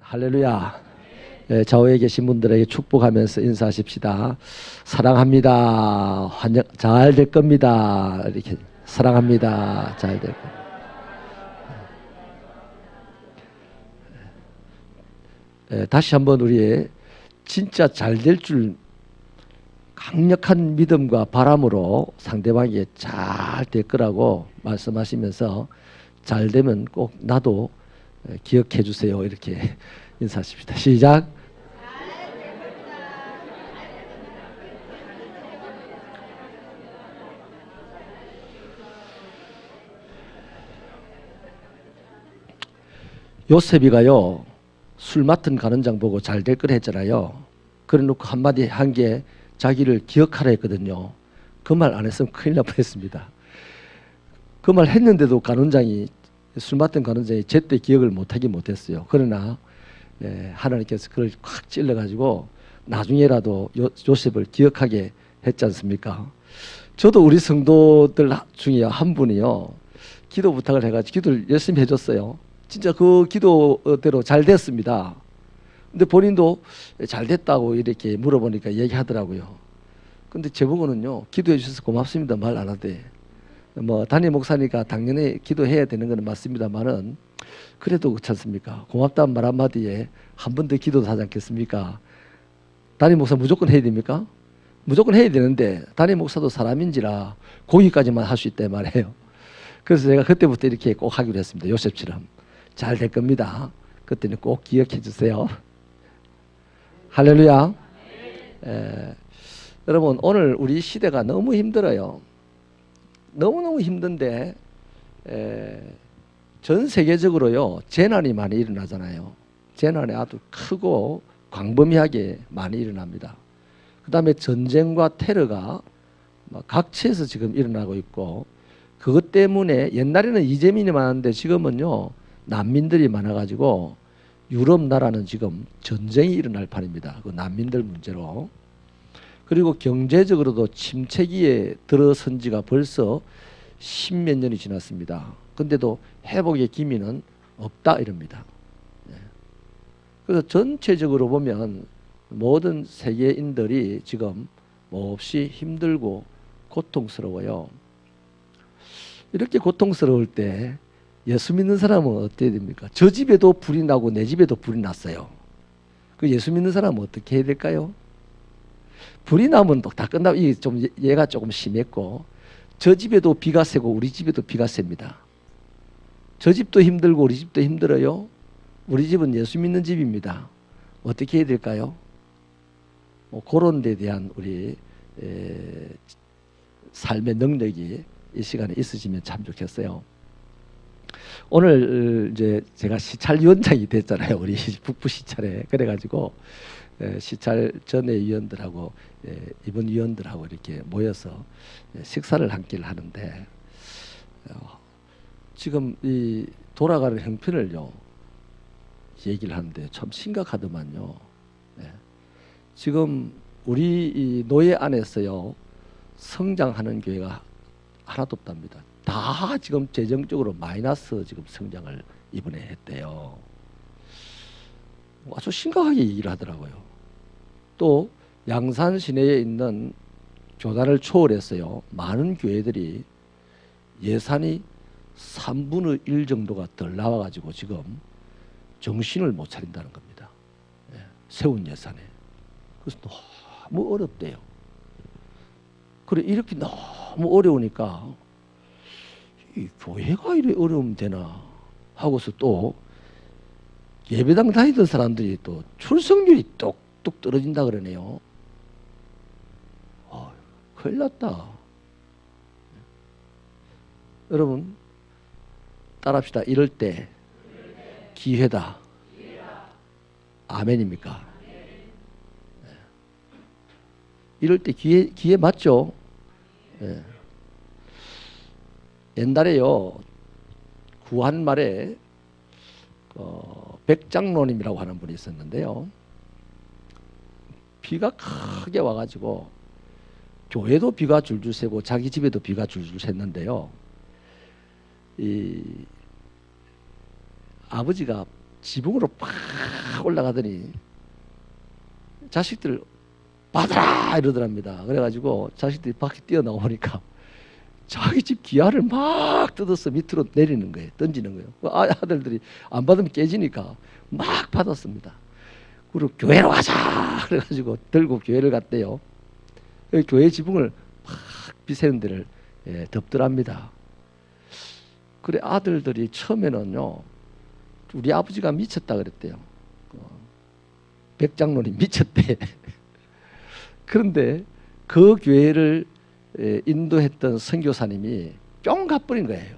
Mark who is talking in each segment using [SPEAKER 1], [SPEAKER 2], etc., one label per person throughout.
[SPEAKER 1] 할렐루야. 좌우에 계신 분들에게 축복하면서 인사하십시다. 사랑합니다. 환영 잘 될 겁니다. 이렇게 사랑합니다. 잘 될 겁니다. 다시 한번 우리의 진짜 잘 될 줄 강력한 믿음과 바람으로 상대방에게 잘 될 거라고 말씀하시면서 잘 되면 꼭 나도 기억해 주세요. 이렇게 인사하십시다. 시작. 요셉이가요, 술 맡은 가는장 보고 잘 될 거라 했잖아요. 그래 놓고 한마디 한 게 자기를 기억하라 했거든요. 그 말 안 했으면 큰일 날 뻔했습니다. 그 말 했는데도 술 맡은 가는장이 제때 기억을 못했어요. 그러나 하나님께서 그걸 확 찔러가지고 나중에라도 요셉을 기억하게 했지 않습니까? 저도 우리 성도들 중에 한 분이요, 기도 부탁을 해가지고 기도를 열심히 해줬어요. 진짜 그 기도대로 잘 됐습니다. 근데 본인도 잘 됐다고 이렇게 물어보니까 얘기하더라고요. 근데 제보고는요, 기도해 주셔서 고맙습니다 말 안 하대. 뭐 담임 목사니까 당연히 기도해야 되는 건 맞습니다만은 그래도 그렇지 않습니까? 고맙다는 말 한마디에 한 번 더 기도도 하지 않겠습니까? 담임 목사 무조건 해야 됩니까? 무조건 해야 되는데 담임 목사도 사람인지라 거기까지만 할 수 있다 말이에요. 그래서 제가 그때부터 이렇게 꼭 하기로 했습니다. 요셉처럼 잘 될 겁니다. 그때는 꼭 기억해 주세요. 할렐루야. 여러분, 오늘 우리 시대가 너무 힘들어요. 너무너무 힘든데 전 세계적으로요, 재난이 많이 일어나잖아요. 재난이 아주 크고 광범위하게 많이 일어납니다. 그 다음에 전쟁과 테러가 각지에서 지금 일어나고 있고, 그것 때문에 옛날에는 이재민이 많았는데 지금은요, 난민들이 많아가지고 유럽 나라는 지금 전쟁이 일어날 판입니다. 그 난민들 문제로. 그리고 경제적으로도 침체기에 들어선 지가 벌써 10몇 년이 지났습니다. 근데도 회복의 기미는 없다 이럽니다. 그래서 전체적으로 보면 모든 세계인들이 지금 몹시 힘들고 고통스러워요. 이렇게 고통스러울 때 예수 믿는 사람은 어떻게 됩니까? 저 집에도 불이 나고 내 집에도 불이 났어요. 그 예수 믿는 사람은 어떻게 해야 될까요? 불이 나면 다 끝나고, 얘가 조금 심했고, 저 집에도 비가 새고 우리 집에도 비가 셉니다. 저 집도 힘들고 우리 집도 힘들어요. 우리 집은 예수 믿는 집입니다. 어떻게 해야 될까요? 그런 데 대한 우리 삶의 능력이 이 시간에 있으시면 참 좋겠어요. 오늘 이제 제가 시찰위원장이 됐잖아요. 우리 북부 시찰에. 그래가지고 시찰 전에 위원들하고 이번 위원들하고 이렇게 모여서 식사를 한 끼를 하는데, 지금 이 돌아가는 형편을요 얘기를 하는데 참 심각하더만요. 지금 우리 이 노예 안에서요 성장하는 교회가 하나도 없답니다. 다 지금 재정적으로 마이너스 지금 성장을 이번에 했대요. 아주 심각하게 얘기를 하더라고요. 또 양산 시내에 있는 교단을 초월했어요. 많은 교회들이 예산이 3분의 1 정도가 덜 나와가지고 지금 정신을 못 차린다는 겁니다. 세운 예산에. 그래서 너무 어렵대요. 그래, 이렇게 너무 어려우니까 이 교회가 이래 어려우면 되나 하고서 또 예배당 다니던 사람들이 또 출석률이 뚝뚝 떨어진다 그러네요. 큰일 났다. 여러분 따라합시다. 이럴 때 기회다. 아멘입니까? 이럴 때 기회 맞죠? 옛날에요, 구한말에 백장로님이라고 하는 분이 있었는데요, 비가 크게 와가지고 교회도 비가 줄줄 새고 자기 집에도 비가 줄줄 샜는데요, 이 아버지가 지붕으로 팍 올라가더니 자식들 받아라 이러더랍니다. 그래가지고 자식들이 밖에 뛰어나오니까 자기 집 기아를 막 뜯어서 밑으로 내리는 거예요. 던지는 거예요. 아들들이 안 받으면 깨지니까 막 받았습니다. 그리고 교회로 가자 그래가지고 들고 교회를 갔대요. 교회 지붕을 막 비새는 데를 덮더랍니다. 그래 아들들이 처음에는요 우리 아버지가 미쳤다 그랬대요. 백장로님 미쳤대. 그런데 그 교회를 인도했던 선교사님이 뿅 가버린 거예요.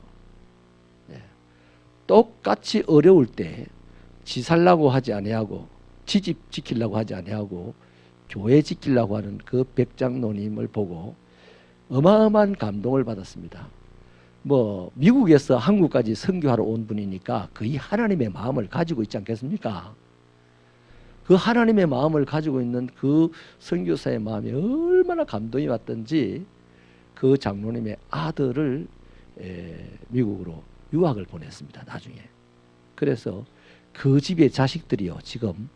[SPEAKER 1] 똑같이 어려울 때 지살라고 하지 아니하고 지집 지키려고 하지 아니하고 교회 지키려고 하는 그 백장로님을 보고 어마어마한 감동을 받았습니다. 뭐 미국에서 한국까지 선교하러 온 분이니까 거의 하나님의 마음을 가지고 있지 않겠습니까? 그 하나님의 마음을 가지고 있는 그 선교사의 마음이 얼마나 감동이 왔던지 그 장로님의 아들을 미국으로 유학을 보냈습니다. 나중에. 그래서 그 집의 자식들이요 지금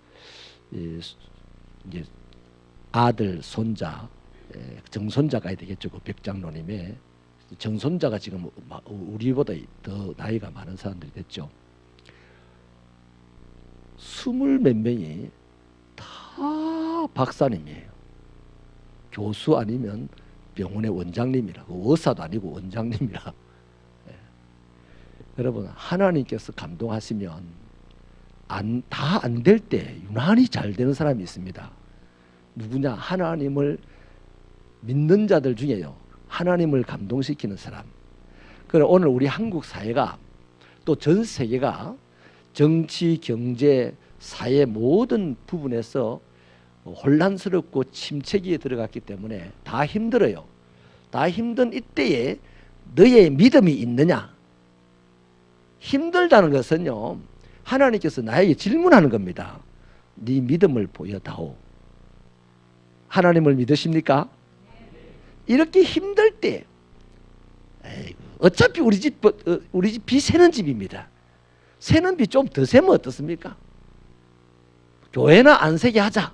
[SPEAKER 1] 이제 아들, 손자, 정손자가 되겠죠. 그 백장로님의 정손자가 지금 우리보다 더 나이가 많은 사람들이 됐죠. 20몇 명이 다 박사님이에요. 교수 아니면 병원의 원장님이라고. 의사도 아니고 원장님이라. 여러분 하나님께서 감동하시면 다 안 될 때 유난히 잘 되는 사람이 있습니다. 누구냐? 하나님을 믿는 자들 중에요 하나님을 감동시키는 사람. 그럼 오늘 우리 한국 사회가 또 전 세계가 정치, 경제, 사회 모든 부분에서 혼란스럽고 침체기에 들어갔기 때문에 다 힘들어요. 다 힘든 이때에 너의 믿음이 있느냐? 힘들다는 것은요 하나님께서 나에게 질문하는 겁니다. 네 믿음을 보여다오. 하나님을 믿으십니까? 이렇게 힘들 때 어차피 우리 집 비 새는 집입니다. 새는 비 좀 더 새면 어떻습니까? 교회나 안 새게 하자.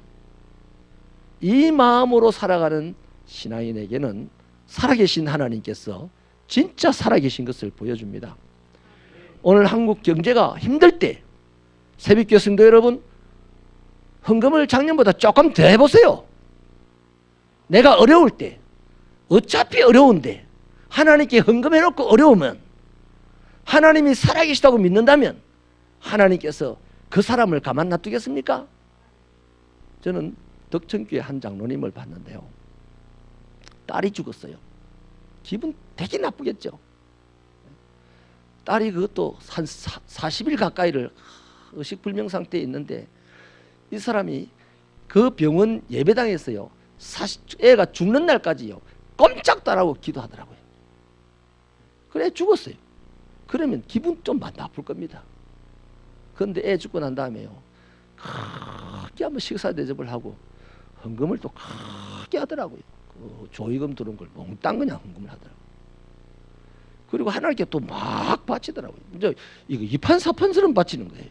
[SPEAKER 1] 이 마음으로 살아가는 신앙인에게는 살아계신 하나님께서 진짜 살아계신 것을 보여줍니다. 오늘 한국 경제가 힘들 때 새벽교 성도 여러분 헌금을 작년보다 조금 더 해보세요. 내가 어려울 때 어차피 어려운데 하나님께 헌금해놓고 어려우면 하나님이 살아계시다고 믿는다면 하나님께서 그 사람을 가만 놔두겠습니까? 저는 덕천교회 한 장로님을 봤는데요. 딸이 죽었어요. 기분 되게 나쁘겠죠. 딸이 그것도 한 40일 가까이를 의식불명 상태에 있는데 이 사람이 그 병원 예배당에서요 애가 죽는 날까지요 꼼짝도 안 하고 기도하더라고요. 그래 죽었어요. 그러면 기분 좀 나쁠 겁니다. 그런데 애 죽고 난 다음에요 크게 한번 식사 대접을 하고 헌금을 또 크게 하더라고요. 그 조의금 들어온 걸 몽땅 그냥 헌금을 하더라고요. 그리고 하나님께 또 막 바치더라고요. 이제 이거 이판사판처럼 바치는 거예요.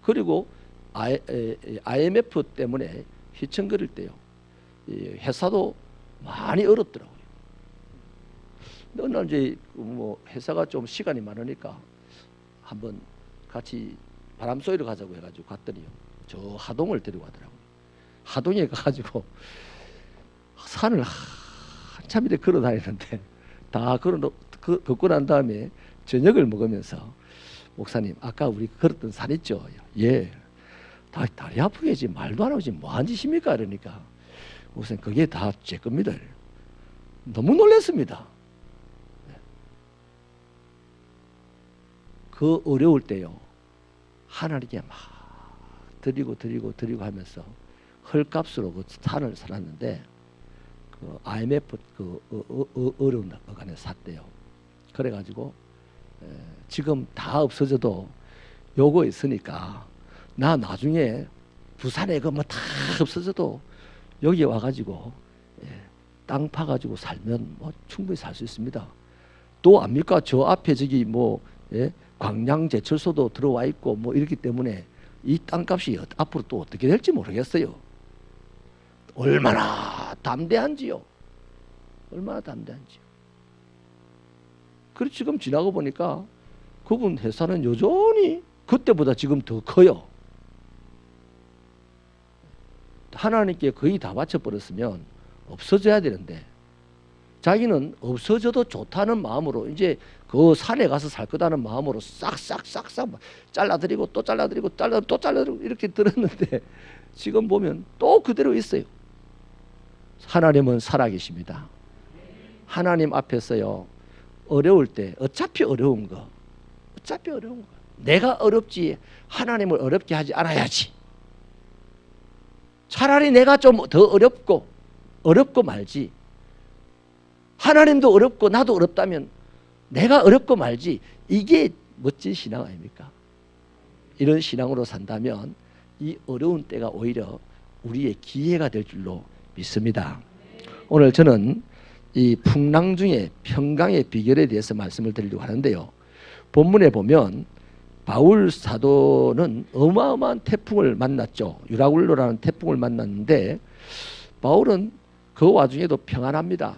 [SPEAKER 1] 그리고 IMF 때문에 휘청거릴 때요 회사도 많이 어렵더라고요. 어느 날 이제 뭐 회사가 좀 시간이 많으니까 한번 같이 바람 쏘이러 가자고 해가지고 갔더니요 저 하동을 데리고 가더라고요. 하동에 가가지고 산을 한참 이렇게 걸어 다니는데 다 걷고 난 다음에 저녁을 먹으면서 목사님 아까 우리 걸었던 산 있죠? 예. 다리 아프겠지 말도 안 하고 지금 뭐한 짓입니까? 그러니까 목사님 그게 다 제 겁니다. 너무 놀랐습니다. 그 어려울 때요 하나님께 막 드리고 하면서 헐값으로 그 산을 살았는데 그 IMF 그 어려운 어간에 샀대요. 그래가지고 지금 다 없어져도 요거 있으니까 나 나중에 부산에 그 뭐 다 없어져도 여기 와가지고 땅 파가지고 살면 뭐 충분히 살 수 있습니다. 또 압니까? 저 앞에 저기 뭐 광양 제철소도 들어와 있고 뭐 이렇기 때문에 이 땅값이 앞으로 또 어떻게 될지 모르겠어요. 얼마나 담대한지요. 얼마나 담대한지요. 그리고 지금 지나고 보니까 그분 회사는 여전히 그때보다 지금 더 커요. 하나님께 거의 다 바쳐버렸으면 없어져야 되는데 자기는 없어져도 좋다는 마음으로 이제 그 산에 가서 살 거다는 마음으로 싹싹싹싹 잘라드리고 또 잘라드리고 또 잘라드리고 이렇게 들었는데 지금 보면 또 그대로 있어요. 하나님은 살아계십니다. 하나님 앞에서요, 어려울 때 어차피 어려운 거 내가 어렵지 하나님을 어렵게 하지 않아야지. 차라리 내가 좀 더 어렵고 말지. 하나님도 어렵고 나도 어렵다면 내가 어렵고 말지. 이게 멋진 신앙 아닙니까? 이런 신앙으로 산다면 이 어려운 때가 오히려 우리의 기회가 될 줄로 믿습니다. 오늘 저는 이 풍랑 중에 평강의 비결에 대해서 말씀을 드리려고 하는데요. 본문에 보면 바울 사도는 어마어마한 태풍을 만났죠. 유라굴로라는 태풍을 만났는데 바울은 그 와중에도 평안합니다.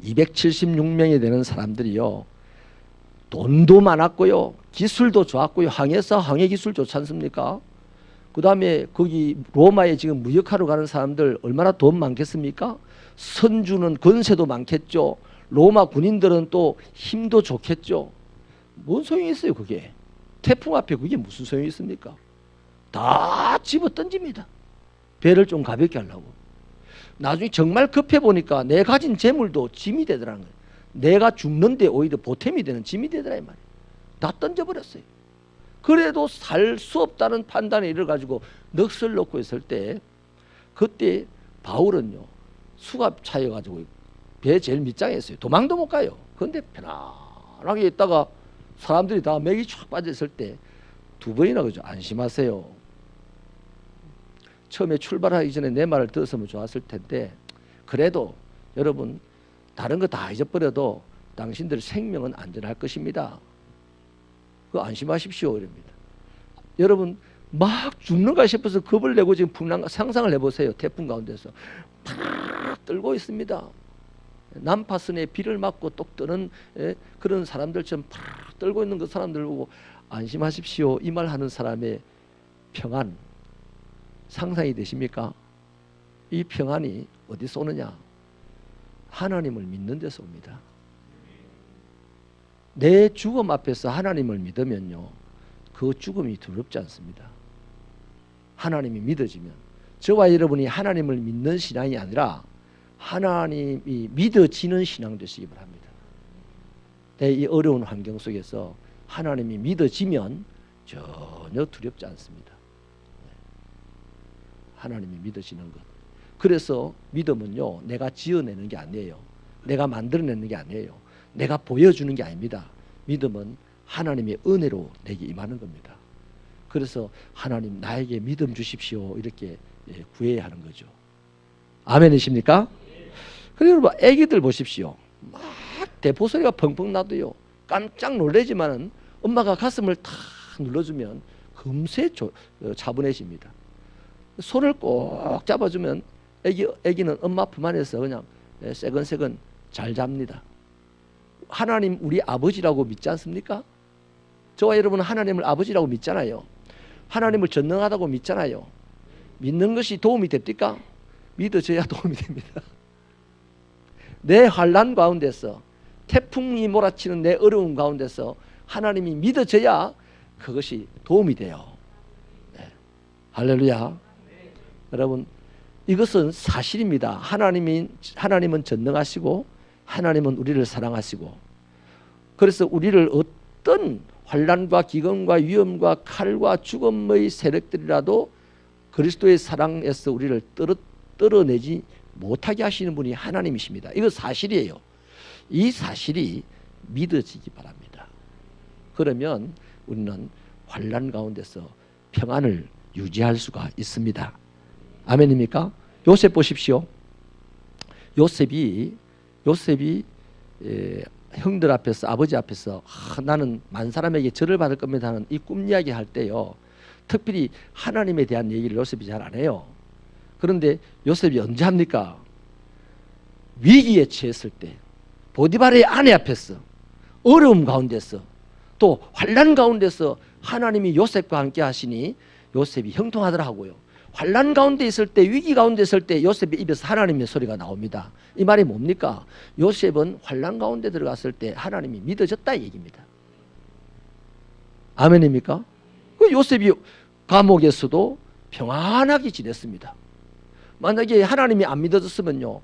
[SPEAKER 1] 276명이 되는 사람들이요, 돈도 많았고요, 기술도 좋았고요. 항해사 항해 기술 좋지 않습니까? 그 다음에 거기 로마에 지금 무역하러 가는 사람들 얼마나 돈 많겠습니까? 선주는 권세도 많겠죠. 로마 군인들은 또 힘도 좋겠죠. 뭔 소용이 있어요 그게? 태풍 앞에 그게 무슨 소용이 있습니까? 다 집어 던집니다. 배를 좀 가볍게 하려고. 나중에 정말 급해 보니까 내 가진 재물도 짐이 되더라는 거예요. 내가 죽는데 오히려 보탬이 되는 짐이 되더라 이 말이에요. 다 던져버렸어요. 그래도 살 수 없다는 판단에 이르가지고 넋을 놓고 있을 때, 그때 바울은요 수갑 차여가지고 배 제일 밑장에 있어요. 도망도 못 가요. 그런데 편안하게 있다가 사람들이 다 맥이 쫙 빠져있을 때 두 번이나 그죠. 안심하세요. 처음에 출발하기 전에 내 말을 들었으면 좋았을 텐데 그래도 여러분 다른 거 다 잊어버려도 당신들 생명은 안전할 것입니다. 그 안심하십시오 이럽니다. 여러분 막 죽는가 싶어서 겁을 내고 지금 풍랑 상상을 해보세요. 태풍 가운데서 팍 떨고 있습니다. 난파선에 비를 맞고 똑 뜨는 그런 사람들처럼 팍 떨고 있는 그 사람들 보고 안심하십시오 이 말 하는 사람의 평안 상상이 되십니까? 이 평안이 어디서 오느냐? 하나님을 믿는 데서 옵니다. 내 죽음 앞에서 하나님을 믿으면요 그 죽음이 두렵지 않습니다. 하나님이 믿어지면, 저와 여러분이 하나님을 믿는 신앙이 아니라 하나님이 믿어지는 신앙 되시기 바랍니다. 이 어려운 환경 속에서 하나님이 믿어지면 전혀 두렵지 않습니다. 하나님이 믿어지는 것. 그래서 믿음은요 내가 지어내는 게 아니에요. 내가 만들어내는 게 아니에요. 내가 보여주는 게 아닙니다. 믿음은 하나님의 은혜로 내게 임하는 겁니다. 그래서 하나님 나에게 믿음 주십시오 이렇게 구해야 하는 거죠. 아멘이십니까? 그리고 여러분 애기들 보십시오. 막 대포소리가 펑펑 나도요 깜짝 놀라지만은 엄마가 가슴을 탁 눌러주면 금세 차분해집니다. 손을 꼭 잡아주면 애기는 엄마 품 안에서 그냥 새근새근 잘 잡니다. 하나님 우리 아버지라고 믿지 않습니까? 저와 여러분은 하나님을 아버지라고 믿잖아요. 하나님을 전능하다고 믿잖아요. 믿는 것이 도움이 됩니까? 믿어져야 도움이 됩니다. 내 환난 가운데서, 태풍이 몰아치는 내 어려움 가운데서 하나님이 믿어져야 그것이 도움이 돼요. 네. 할렐루야. 여러분 이것은 사실입니다. 하나님은 전능하시고 하나님은 우리를 사랑하시고, 그래서 우리를 어떤 환난과 기근과 위험과 칼과 죽음의 세력들이라도 그리스도의 사랑에서 우리를 떨어내지 못하게 하시는 분이 하나님이십니다. 이거 사실이에요. 이 사실이 믿어지기 바랍니다. 그러면 우리는 환난 가운데서 평안을 유지할 수가 있습니다. 아멘입니까? 요셉 보십시오. 요셉이 형들 앞에서 아버지 앞에서 나는 만 사람에게 절을 받을 겁니다 하는 이 꿈 이야기 할 때요, 특별히 하나님에 대한 얘기를 요셉이 잘 안 해요. 그런데 요셉이 언제 합니까? 위기에 처했을 때, 보디발의 아내 앞에서, 어려움 가운데서, 또 환난 가운데서 하나님이 요셉과 함께 하시니 요셉이 형통하더라고요. 환난 가운데 있을 때, 위기 가운데 있을 때 요셉의 입에서 하나님의 소리가 나옵니다. 이 말이 뭡니까? 요셉은 환난 가운데 들어갔을 때 하나님이 믿어졌다 이 얘기입니다. 아멘입니까? 요셉이 감옥에서도 평안하게 지냈습니다. 만약에 하나님이 안 믿어졌으면요,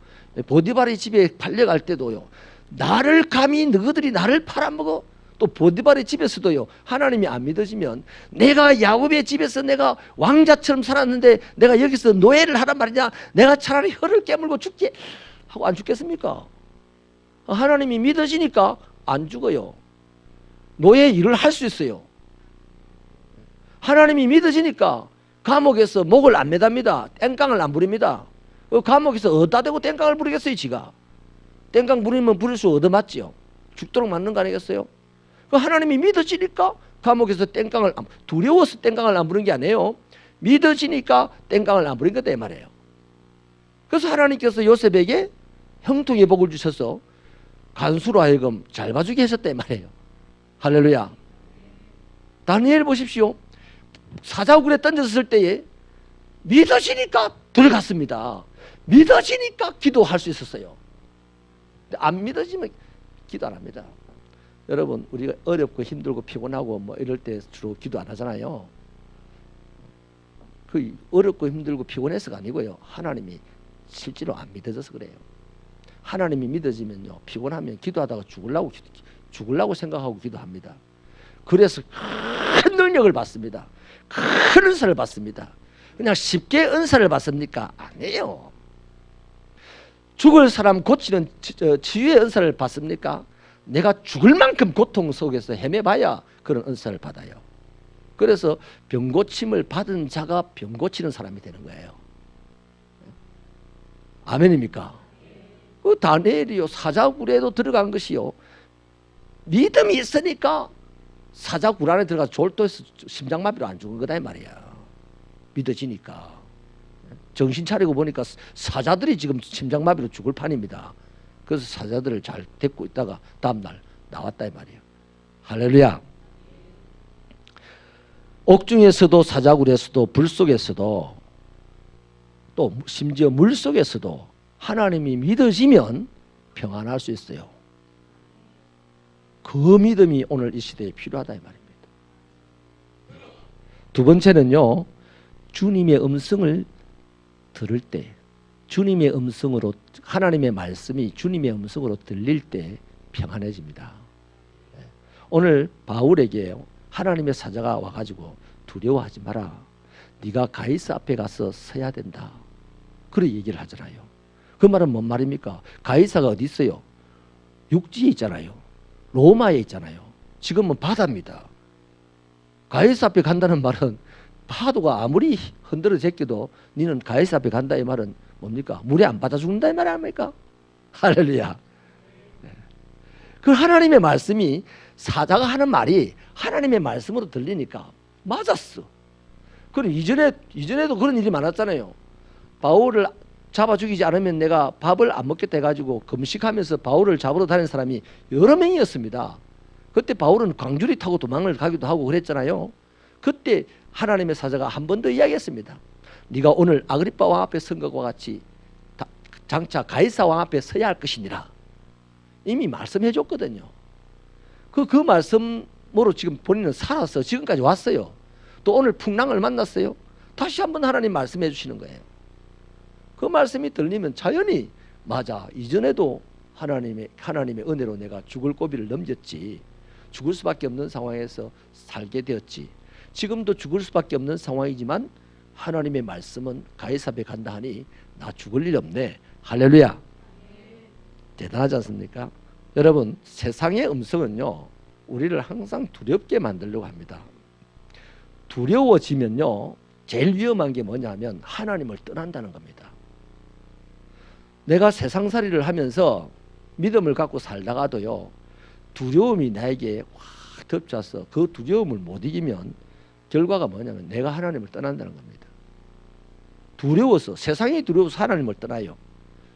[SPEAKER 1] 보디발의 집에 팔려갈 때도요, 나를 감히 너희들이 나를 팔아먹어. 또 보디발의 집에서도요, 하나님이 안 믿어지면 내가 야곱의 집에서 내가 왕자처럼 살았는데 내가 여기서 노예를 하란 말이냐, 내가 차라리 혀를 깨물고 죽게 하고 안 죽겠습니까? 하나님이 믿어지니까 안 죽어요. 노예 일을 할 수 있어요. 하나님이 믿어지니까 감옥에서 목을 안 매답니다. 땡깡을 안 부립니다. 감옥에서 어디다 대고 땡깡을 부리겠어요? 지가 땡깡 부리면 부릴 수 얻어맞지요. 죽도록 맞는 거 아니겠어요? 하나님이 믿어지니까 감옥에서 땡깡을, 두려워서 땡깡을 안 부른 게 아니에요. 믿어지니까 땡깡을 안 부린 거다 이 말이에요. 그래서 하나님께서 요셉에게 형통의 복을 주셔서 간수로 하여금 잘 봐주게 하셨다 이 말이에요. 할렐루야. 다니엘 보십시오. 사자굴에 던졌을 때에 믿어지니까 들어갔습니다. 믿어지니까 기도할 수 있었어요. 안 믿어지면 기도 안 합니다. 여러분, 우리가 어렵고 힘들고 피곤하고 뭐 이럴 때 주로 기도 안 하잖아요. 그 어렵고 힘들고 피곤해서가 아니고요, 하나님이 실제로 안 믿어져서 그래요. 하나님이 믿어지면요, 피곤하면 기도하다가 죽으려고 생각하고 기도합니다. 그래서 큰 능력을 받습니다. 큰 은사를 받습니다. 그냥 쉽게 은사를 받습니까? 아니에요. 죽을 사람 고치는 치유의 은사를 받습니까? 내가 죽을 만큼 고통 속에서 헤매봐야 그런 은사를 받아요. 그래서 병고침을 받은 자가 병고치는 사람이 되는 거예요. 아멘입니까? 그 다니엘이요, 사자굴에도 들어간 것이요, 믿음이 있으니까 사자굴 안에 들어가서 졸도해서 심장마비로 안 죽은 거다 이 말이야. 믿어지니까. 정신 차리고 보니까 사자들이 지금 심장마비로 죽을 판입니다. 그래서 사자들을 잘 데리고 있다가 다음날 나왔다 이 말이에요. 할렐루야. 옥중에서도 사자굴에서도 불 속에서도 또 심지어 물 속에서도 하나님이 믿어지면 평안할 수 있어요. 그 믿음이 오늘 이 시대에 필요하다 이 말입니다. 두 번째는요, 주님의 음성을 들을 때, 주님의 음성으로, 하나님의 말씀이 주님의 음성으로 들릴 때 평안해집니다. 오늘 바울에게 하나님의 사자가 와가지고 두려워하지 마라, 네가 가이사 앞에 가서 서야 된다, 그런 얘기를 하잖아요. 그 말은 뭔 말입니까? 가이사가 어디 있어요? 육지에 있잖아요. 로마에 있잖아요. 지금은 바다입니다. 가이사 앞에 간다는 말은 파도가 아무리 흔들어 제껴도 너는 가이사 앞에 간다 이 말은 뭡니까? 물에 안 받아 죽는다 이 말 아닙니까? 할렐루야. 그 하나님의 말씀이, 사자가 하는 말이 하나님의 말씀으로 들리니까 맞았어. 그럼 이전에도 그런 일이 많았잖아요. 바울을 잡아 죽이지 않으면 내가 밥을 안 먹겠다 해가지고 금식하면서 바울을 잡으러 다니는 사람이 여러 명이었습니다. 그때 바울은 광주리 타고 도망을 가기도 하고 그랬잖아요. 그때 하나님의 사자가 한 번 더 이야기했습니다. 네가 오늘 아그리빠 왕 앞에 선 것과 같이 장차 가이사 왕 앞에 서야 할 것이니라. 이미 말씀해 줬거든요. 그 말씀으로 지금 본인은 살아서 지금까지 왔어요. 또 오늘 풍랑을 만났어요. 다시 한번 하나님 말씀해 주시는 거예요. 그 말씀이 들리면 자연히 맞아, 이전에도 하나님의 은혜로 내가 죽을 고비를 넘겼지, 죽을 수밖에 없는 상황에서 살게 되었지, 지금도 죽을 수밖에 없는 상황이지만 하나님의 말씀은 가이사 앞에 간다 하니 나 죽을 일 없네. 할렐루야. 대단하지 않습니까? 여러분, 세상의 음성은요, 우리를 항상 두렵게 만들려고 합니다. 두려워지면요, 제일 위험한 게 뭐냐면 하나님을 떠난다는 겁니다. 내가 세상살이를 하면서 믿음을 갖고 살다가도요, 두려움이 나에게 확 덮쳐서 그 두려움을 못 이기면 결과가 뭐냐면 내가 하나님을 떠난다는 겁니다. 두려워서, 세상이 두려워서 하나님을 떠나요.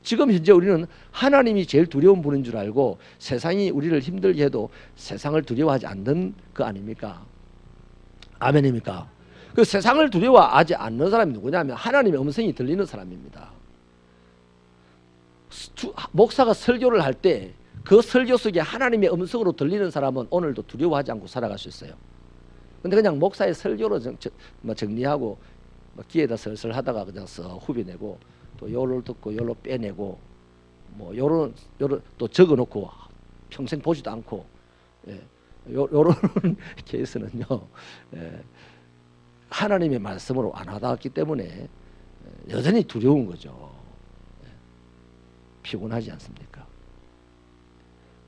[SPEAKER 1] 지금 현재 우리는 하나님이 제일 두려운 분인 줄 알고 세상이 우리를 힘들게 해도 세상을 두려워하지 않는 거 아닙니까? 아멘입니까? 그 세상을 두려워하지 않는 사람이 누구냐면 하나님의 음성이 들리는 사람입니다. 목사가 설교를 할 때 그 설교 속에 하나님의 음성으로 들리는 사람은 오늘도 두려워하지 않고 살아갈 수 있어요. 근데 그냥 목사의 설교로 정리하고 귀에다 설설 하다가 그냥 썩 후비내고 또 요를 듣고 요로 빼내고 뭐 요런 또 적어놓고 평생 보지도 않고, 예, 요런 케이스는요, 예, 하나님의 말씀으로 안 하다왔기 때문에 여전히 두려운 거죠. 예, 피곤하지 않습니까?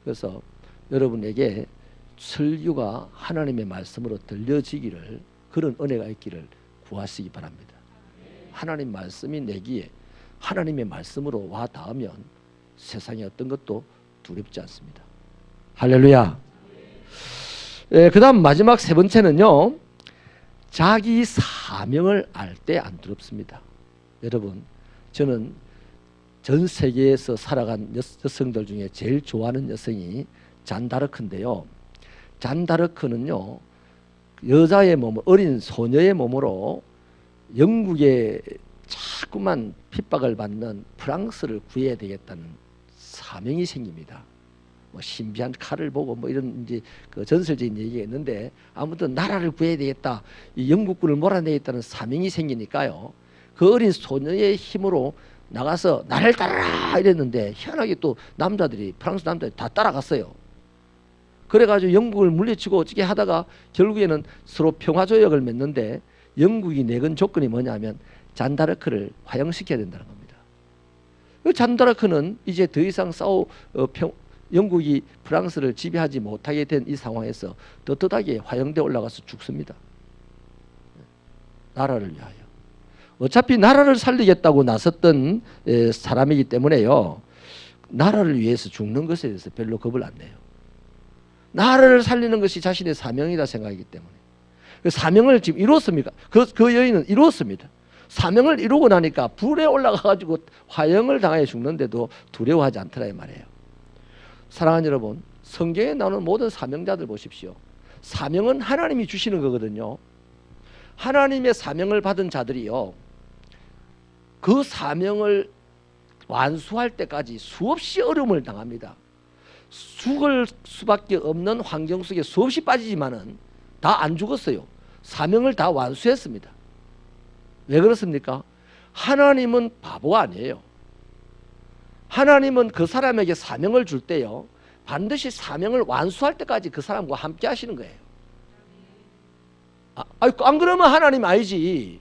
[SPEAKER 1] 그래서 여러분에게 설교가 하나님의 말씀으로 들려지기를, 그런 은혜가 있기를 구하시기 바랍니다. 하나님 말씀이 내 귀에 하나님의 말씀으로 와 닿으면 세상의 어떤 것도 두렵지 않습니다. 할렐루야. 그 다음 마지막 세 번째는요, 자기 사명을 알 때 안 두렵습니다. 여러분, 저는 전 세계에서 살아간 여성들 중에 제일 좋아하는 여성이 잔다르크인데요. 잔다르크는요, 여자의 몸, 어린 소녀의 몸으로 영국에 자꾸만 핍박을 받는 프랑스를 구해야 되겠다는 사명이 생깁니다. 뭐 신비한 칼을 보고 뭐 이런 이제 그 전설적인 얘기가 있는데, 아무튼 나라를 구해야 되겠다, 이 영국군을 몰아내겠다는 사명이 생기니까요, 그 어린 소녀의 힘으로 나가서 나를 따라라 이랬는데 희한하게 또 남자들이, 프랑스 남자들이 다 따라갔어요. 그래가지고 영국을 물리치고 어떻게 하다가 결국에는 서로 평화조약을 맺는데, 영국이 내건 조건이 뭐냐면 잔다르크를 화형시켜야 된다는 겁니다. 그 잔다르크는 이제 더 이상 영국이 프랑스를 지배하지 못하게 된 이 상황에서 떳떳하게 화형대 올라가서 죽습니다. 나라를 위하여. 어차피 나라를 살리겠다고 나섰던 사람이기 때문에요, 나라를 위해서 죽는 것에 대해서 별로 겁을 안 내요. 나라를 살리는 것이 자신의 사명이다 생각하기 때문에. 그 사명을 지금 이뤘습니까? 그 여인은 이뤘습니다. 사명을 이루고 나니까 불에 올라가가지고 화형을 당해 죽는데도 두려워하지 않더라 이 말이에요. 사랑하는 여러분, 성경에 나오는 모든 사명자들 보십시오. 사명은 하나님이 주시는 거거든요. 하나님의 사명을 받은 자들이요, 그 사명을 완수할 때까지 수없이 어려움을 당합니다. 죽을 수밖에 없는 환경 속에 수없이 빠지지만은 다 안 죽었어요. 사명을 다 완수했습니다. 왜 그렇습니까? 하나님은 바보가 아니에요. 하나님은 그 사람에게 사명을 줄 때요, 반드시 사명을 완수할 때까지 그 사람과 함께 하시는 거예요. 안 그러면 하나님 아니지.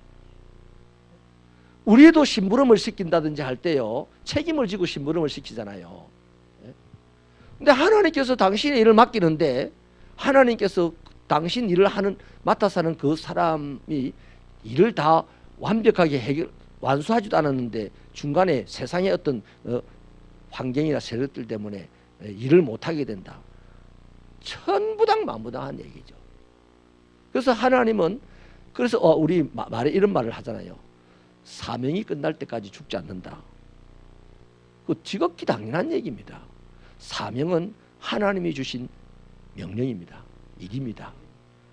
[SPEAKER 1] 우리도 심부름을 시킨다든지 할 때요, 책임을 지고 심부름을 시키잖아요. 근데 하나님께서 당신의 일을 맡기는데, 하나님께서 당신 일을 맡아서 하는 그 사람이 일을 다 완벽하게 완수하지도 않았는데 중간에 세상의 어떤 환경이나 세력들 때문에 일을 못하게 된다. 천부당 만부당한 얘기죠. 그래서 하나님은, 그래서 우리 말에 이런 말을 하잖아요. 사명이 끝날 때까지 죽지 않는다. 그 지극히 당연한 얘기입니다. 사명은 하나님이 주신 명령입니다. 일입니다.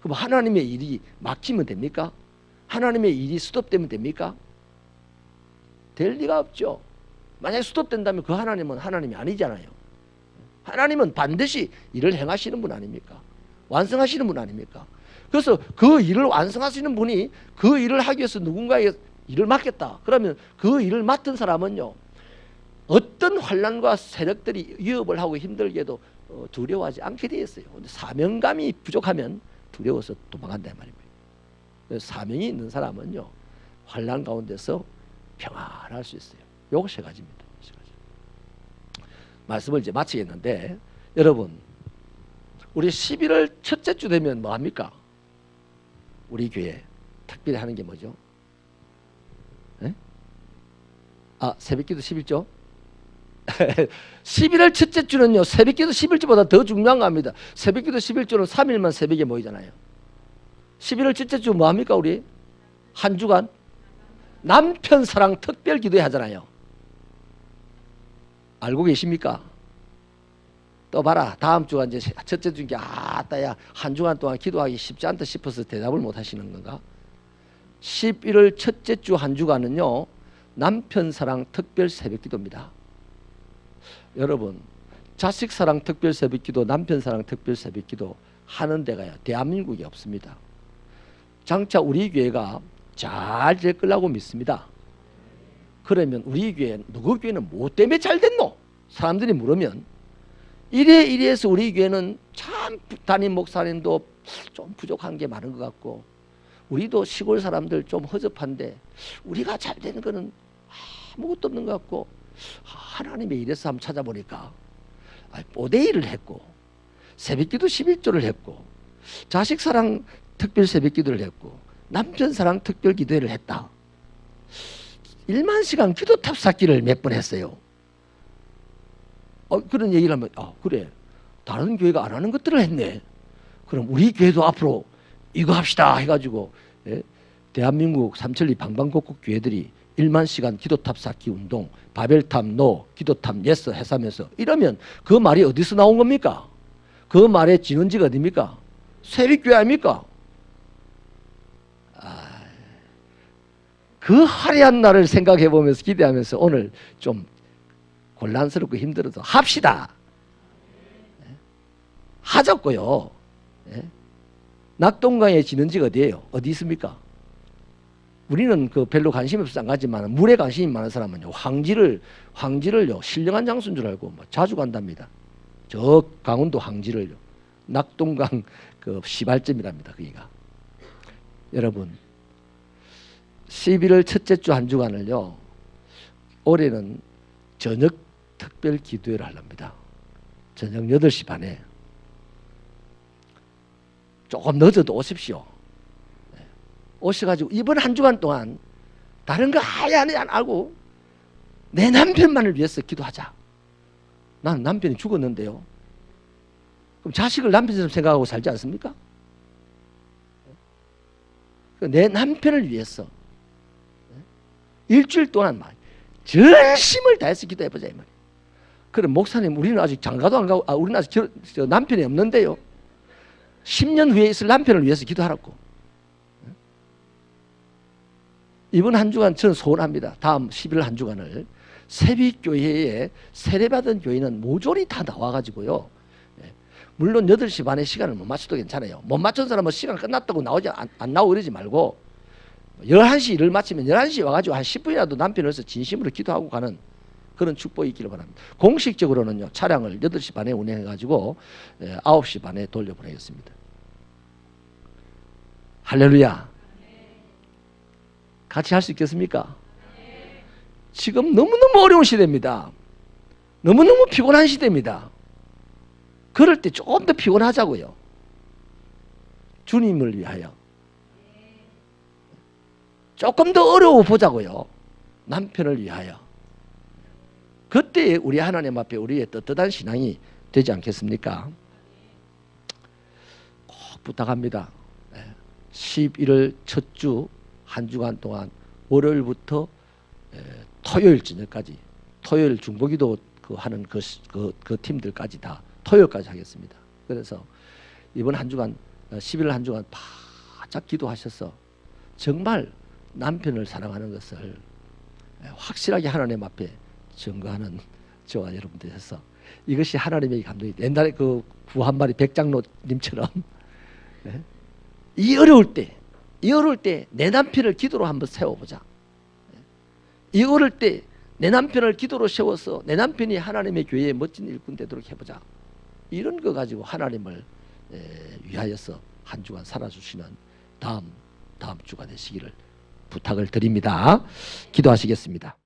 [SPEAKER 1] 그럼 하나님의 일이 막히면 됩니까? 하나님의 일이 스톱되면 됩니까? 될 리가 없죠. 만약에 스톱된다면 그 하나님은 하나님이 아니잖아요. 하나님은 반드시 일을 행하시는 분 아닙니까? 완성하시는 분 아닙니까? 그래서 그 일을 완성하시는 분이 그 일을 하기 위해서 누군가에게 일을 맡겼다. 그러면 그 일을 맡은 사람은요, 어떤 환난과 세력들이 위협을 하고 힘들게 해도 두려워하지 않게 되어 있어요. 근데 사명감이 부족하면 두려워서 도망간다 말입니다. 그래서 사명이 있는 사람은요, 환난 가운데서 평안할 수 있어요. 요거 세 가지입니다. 세 가지. 말씀을 이제 마치겠는데, 여러분, 우리 11월 첫째 주 되면 뭐 합니까? 우리 교회 특별히 하는 게 뭐죠? 새벽기도 11조? 11월 첫째 주는요, 새벽기도 11주보다 더 중요한 겁니다. 새벽기도 11주는 3일만 새벽에 모이잖아요. 11월 첫째 주 뭐합니까 우리? 한 주간 남편 사랑 특별 기도회 하잖아요. 알고 계십니까? 또 봐라, 다음 주가 이제 첫째 주인 게 아따야 한 주간 동안 기도하기 쉽지 않다 싶어서 대답을 못 하시는 건가? 11월 첫째 주 한 주간은요, 남편 사랑 특별 새벽 기도입니다. 여러분, 자식 사랑 특별 새벽 기도, 남편 사랑 특별 새벽 기도 하는 데가요, 대한민국에 없습니다. 장차 우리 교회가 잘 될 거라고 믿습니다. 그러면 우리 교회, 누구 교회는 뭐 때문에 잘 됐노? 사람들이 물으면 이래서 우리 교회는 참 담임 목사님도 좀 부족한 게 많은 것 같고, 우리도 시골 사람들 좀 허접한데 우리가 잘 되는 거는 아무것도 없는 것 같고, 하나님의 일에서 한번 찾아보니까 뽀대일을 했고, 새벽기도 11조를 했고, 자식사랑 특별 새벽기도를 했고, 남편사랑 특별 기도회를 했다. 1만 시간 기도탑 쌓기를 몇 번 했어요. 그런 얘기를 하면 그래, 다른 교회가 안 하는 것들을 했네. 그럼 우리 교회도 앞으로 이거 합시다 해가지고, 예? 대한민국 삼천리 방방곡곡 교회들이 1만 시간 기도탑 쌓기 운동, 바벨탑 노, 기도탑 예스 해서면서 이러면 그 말이 어디서 나온 겁니까? 그 말의 진원지가 어디입니까? 세립교회 아닙니까? 그 화려한 날을 생각해 보면서 기대하면서 오늘 좀 곤란스럽고 힘들어도 합시다. 하자고요. 낙동강의 진원지가 어디예요? 어디 있습니까? 우리는 그 별로 관심이 없어서 안 가지만, 물에 관심이 많은 사람은요, 황지를요 신령한 장소인 줄 알고 자주 간답니다. 저 강원도 황지를요, 낙동강 그 시발점이랍니다. 거기가. 여러분, 11월 첫째 주 한 주간을요, 올해는 저녁 특별 기도회를 하랍니다. 저녁 8시 반에. 조금 늦어도 오십시오. 오셔가지고 이번 한 주간 동안 다른 거 아예 안 알고 내 남편만을 위해서 기도하자. 나는 남편이 죽었는데요. 그럼 자식을 남편처럼 생각하고 살지 않습니까? 내 남편을 위해서 일주일 동안 전심을 다해서 기도해보자 이 말이에요. 그럼 목사님, 우리는 아직 장가도 안 가고, 우리는 아직 남편이 없는데요. 10년 후에 있을 남편을 위해서 기도하라고. 이번 한 주간 저는 소원합니다. 다음 11월 한 주간을 새벽교회에 세례받은 교인은 모조리 다 나와가지고요. 물론 8시 반에 시간을 못 맞춰도 괜찮아요. 못 맞춘 사람은 시간 끝났다고 안 나오고 이러지 말고, 11시 일을 마치면 11시에 와가지고 한 10분이라도 남편으로서 진심으로 기도하고 가는 그런 축복이 있기를 바랍니다. 공식적으로는요, 차량을 8시 반에 운행해가지고 9시 반에 돌려보내겠습니다. 할렐루야. 같이 할 수 있겠습니까? 지금 너무너무 어려운 시대입니다. 너무너무 피곤한 시대입니다. 그럴 때 조금 더 피곤하자고요. 주님을 위하여. 조금 더 어려워 보자고요. 남편을 위하여. 그때 우리 하나님 앞에 우리의 떳떳한 신앙이 되지 않겠습니까? 꼭 부탁합니다. 11월 첫 주 한 주간 동안 월요일부터 토요일 저녁까지, 토요일 중보기도 하는 그 팀들까지 다 토요일까지 하겠습니다. 그래서 이번 한 주간 11월 한 주간 바짝 기도하셔서 정말 남편을 사랑하는 것을 확실하게 하나님 앞에 증거하는 저와 여러분들 해서, 이것이 하나님의 감동이, 옛날에 그 구한마리 백장로님처럼 이 어려울 때 내 남편을 기도로 한번 세워보자. 이 어려울 때 내 남편을 기도로 세워서 내 남편이 하나님의 교회에 멋진 일꾼 되도록 해보자. 이런 거 가지고 하나님을 위하여서 한 주간 살아주시는 다음 주가 되시기를 부탁을 드립니다. 기도하시겠습니다.